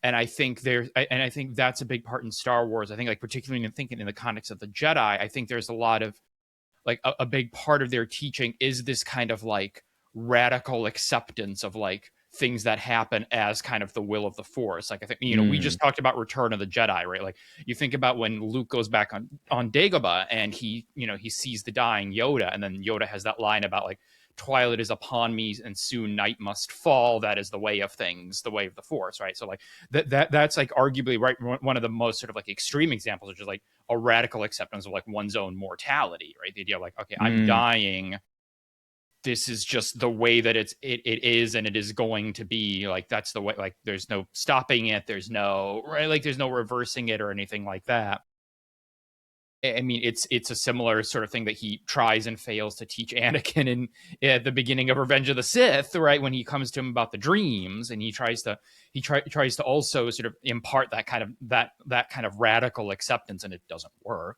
And I think I think that's a big part in Star Wars. I think, like, particularly in thinking in the context of the Jedi, I think there's a lot of, like, a big part of their teaching is this kind of like radical acceptance of like things that happen as kind of the will of the Force. Like, I think, we just talked about Return of the Jedi, right? Like, you think about when Luke goes back on Dagobah, and he sees the dying Yoda, and then Yoda has that line about like, twilight is upon me and soon night must fall, that is the way of things, the way of the Force, right? So like, that's like arguably, right, one of the most sort of like extreme examples, which is like a radical acceptance of like one's own mortality, right? The idea of like, okay, I'm dying, this is just the way that it is, and it is going to be, like, that's the way, like, there's no stopping it, there's no, right, like, there's no reversing it or anything like that. I mean, it's a similar sort of thing that he tries and fails to teach Anakin at the beginning of Revenge of the Sith, right? When he comes to him about the dreams, and he tries to also sort of impart that kind of radical acceptance, and it doesn't work.